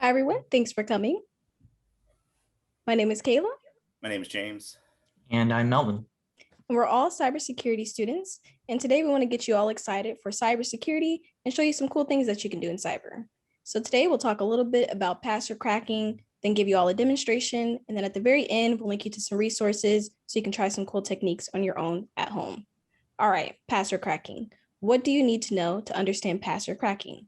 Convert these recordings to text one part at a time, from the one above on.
Hi, everyone. Thanks for coming. My name is Kayla. My name is James. And I'm Melvin. And we're all cybersecurity students. And today we want to get you all excited for cybersecurity and show you some cool things that you can do in cyber. So today we'll talk a little bit about password cracking, then give you all a demonstration. And then at the very end, we'll link you to some resources so you can try some cool techniques on your own at home. All right, password cracking. What do you need to know to understand password cracking?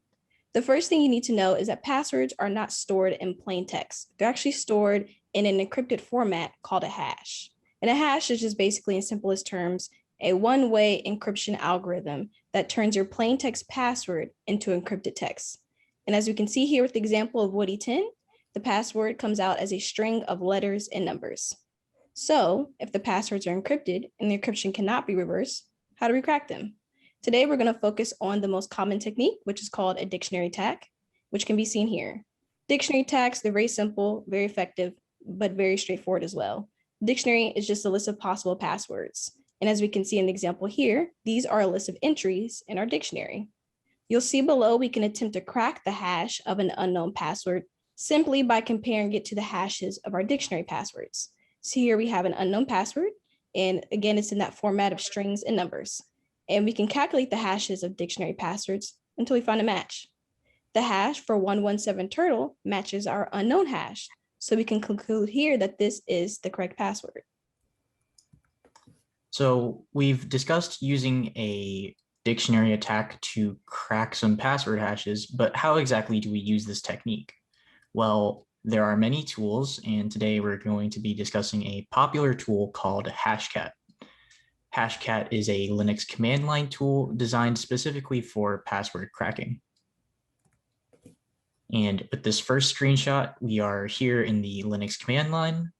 The first thing you need to know is that passwords are not stored in plain text. They're actually stored in an encrypted format called a hash. And a hash is just basically, in simplest terms, a one-way encryption algorithm that turns your plain text password into encrypted text. And as we can see here with the example of Woody 10, the password comes out as a string of letters and numbers. So if the passwords are encrypted and the encryption cannot be reversed, how do we crack them? Today, we're going to focus on the most common technique, which is called a dictionary attack, which can be seen here. Dictionary attacks, they're very simple, very effective, but very straightforward as well. Dictionary is just a list of possible passwords. And as we can see in the example here, these are a list of entries in our dictionary. You'll see below we can attempt to crack the hash of an unknown password simply by comparing it to the hashes of our dictionary passwords. So here we have an unknown password, and again, it's in that format of strings and numbers. And we can calculate the hashes of dictionary passwords until we find a match. The hash for 117 turtle matches our unknown hash. So we can conclude here that this is the correct password. So we've discussed using a dictionary attack to crack some password hashes, but how exactly do we use this technique? Well, there are many tools, and today we're going to be discussing a popular tool called Hashcat. Hashcat is a Linux command line tool designed specifically for password cracking. And with this first screenshot, we are here in the Linux command line.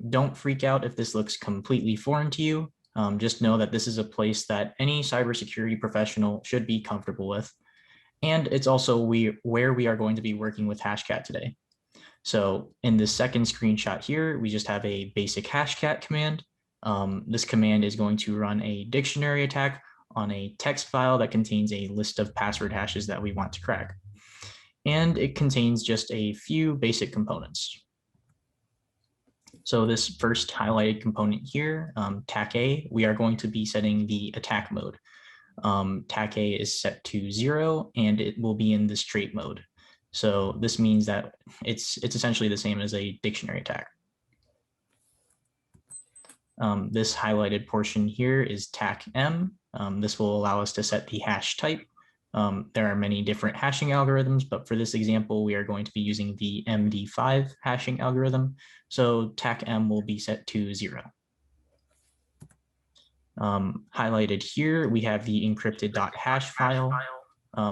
Don't freak out if this looks completely foreign to you. Just know that this is a place that any cybersecurity professional should be comfortable with. And it's also where we are going to be working with Hashcat today. So in the second screenshot here, we just have a basic Hashcat command. This command is going to run a dictionary attack on a text file that contains a list of password hashes that we want to crack. And it contains just a few basic components. So this first highlighted component here, TAC A, we are going to be setting the attack mode. TAC A is set to 0 and it will be in the straight mode. So this means that it's essentially the same as a dictionary attack. This highlighted portion here is TAC M. This will allow us to set the hash type. There are many different hashing algorithms, but for this example, we are going to be using the MD5 hashing algorithm. So TAC M will be set to 0. Highlighted here, we have the encrypted.hash file.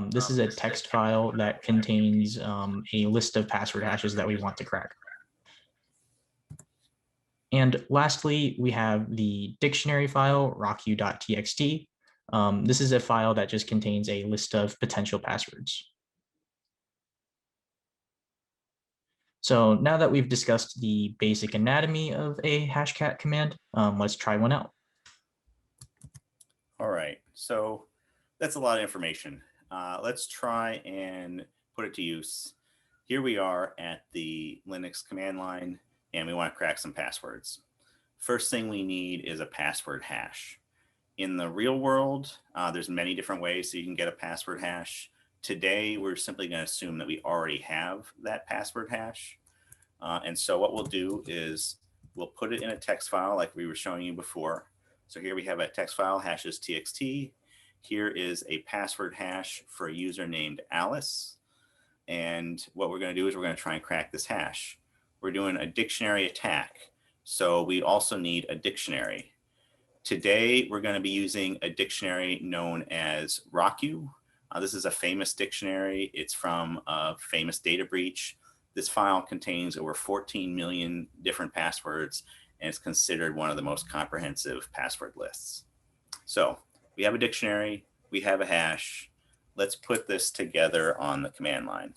This is a text file that contains a list of password hashes that we want to crack. And lastly, we have the dictionary file, rocku.txt. This is a file that just contains a list of potential passwords. So now that we've discussed the basic anatomy of a Hashcat command, let's try one out. All right, so that's a lot of information. Let's try and put it to use. Here we are at the Linux command line, and we want to crack some passwords. First thing we need is a password hash. In the real world, there's many different ways so you can get a password hash. Today, we're simply going to assume that we already have that password hash. And so what we'll do is we'll put it in a text file like we were showing you before. So here we have a text file, hashes.txt. Here is a password hash for a user named Alice. And what we're going to do is we're going to try and crack this hash. We're doing a dictionary attack. So we also need a dictionary. Today, we're going to be using a dictionary known as Rocku. This is a famous dictionary. It's from a famous data breach. This file contains over 14 million different passwords, and it's considered one of the most comprehensive password lists. So we have a dictionary, we have a hash. Let's put this together on the command line.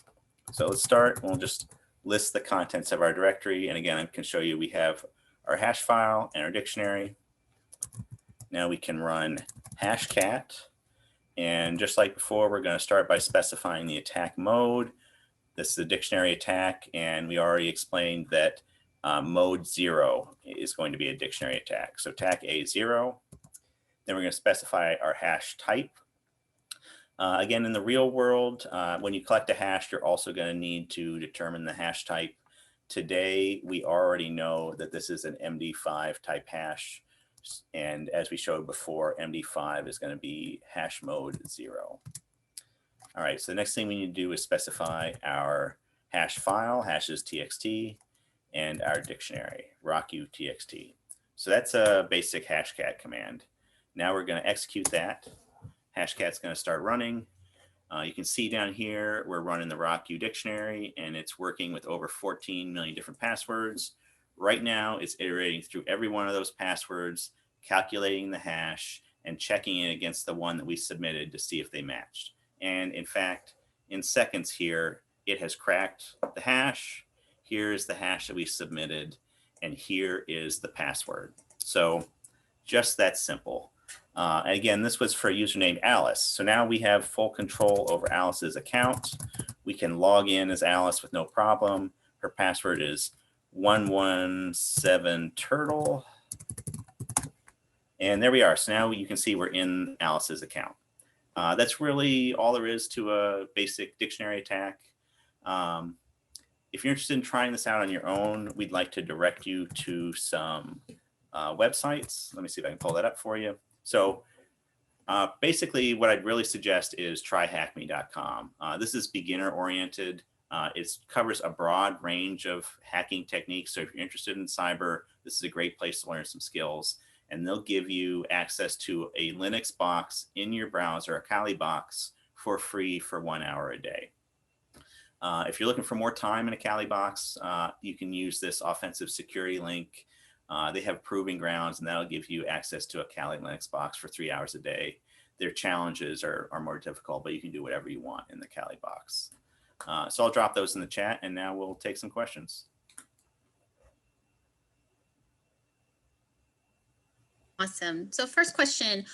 So let's start. We'll just list the contents of our directory. And again, I can show you we have our hash file and our dictionary. Now we can run hashcat. And just like before, we're going to start by specifying the attack mode. This is a dictionary attack, and we already explained that mode 0 is going to be a dictionary attack. So attack A0. Then we're going to specify our hash type. Again, in the real world, when you collect a hash, you're also going to need to determine the hash type. Today, we already know that this is an MD5 type hash. And as we showed before, MD5 is going to be hash mode 0. All right, so the next thing we need to do is specify our hash file, hashes.txt, and our dictionary, rocku.txt. So that's a basic hashcat command. Now we're going to execute that. Hashcat's going to start running. You can see down here, we're running the rocku dictionary, and it's working with over 14 million different passwords. Right now, it's iterating through every one of those passwords, calculating the hash, and checking it against the one that we submitted to see if they matched. And in fact, in seconds here, it has cracked the hash. Here's the hash that we submitted, and here is the password. So just that simple. And again, this was for a username Alice. So now we have full control over Alice's account. We can log in as Alice with no problem. Her password is 117turtle. And there we are. So now you can see we're in Alice's account. That's really all there is to a basic dictionary attack. If you're interested in trying this out on your own, we'd like to direct you to some websites. Let me see if I can pull that up for you. So basically what I'd really suggest is tryhackme.com. This is beginner oriented. It covers a broad range of hacking techniques. So if you're interested in cyber, this is a great place to learn some skills. And they'll give you access to a Linux box in your browser, a Kali box, for free for 1 hour a day. If you're looking for more time in a Kali box, you can use this offensive security link. They have proving grounds, and that'll give you access to a Kali Linux box for 3 hours a day. Their challenges are more difficult, but you can do whatever you want in the Kali box. So I'll drop those in the chat, and now we'll take some questions. Awesome. So first question,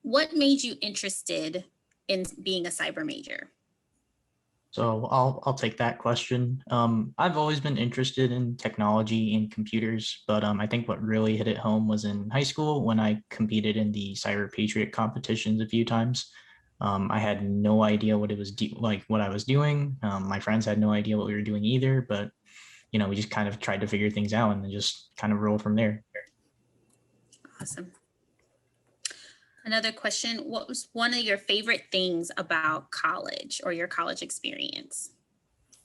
what made you interested in being a cyber major? So I'll take that question. I've always been interested in technology and computers, but I think what really hit it home was in high school when I competed in the Cyber Patriot competitions a few times. I had no idea what it was what I was doing. My friends had no idea what we were doing either, but we just kind of tried to figure things out and then just kind of rolled from there. Awesome. Another question, what was one of your favorite things about college or your college experience?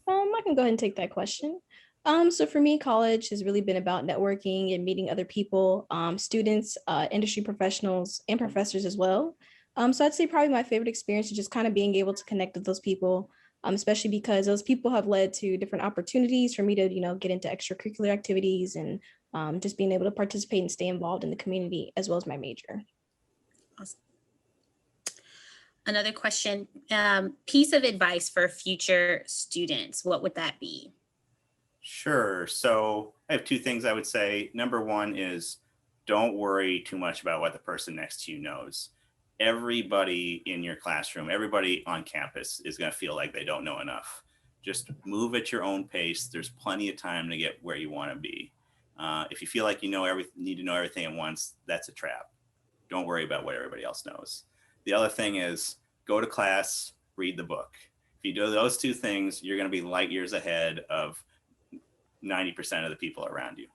I can go ahead and take that question. So for me, college has really been about networking and meeting other people, students, industry professionals, and professors as well. So I'd say probably my favorite experience is just kind of being able to connect with those people, especially because those people have led to different opportunities for me to, get into extracurricular activities and just being able to participate and stay involved in the community as well as my major. Awesome. Another question, piece of advice for future students, what would that be? Sure. So I have two things I would say. Number one is don't worry too much about what the person next to you knows. Everybody in your classroom, everybody on campus is going to feel like they don't know enough. Just move at your own pace. There's plenty of time to get where you want to be. If you feel like you need to know everything at once, that's a trap. Don't worry about what everybody else knows. The other thing is go to class, read the book. If you do those two things, you're going to be light years ahead of 90% of the people around you.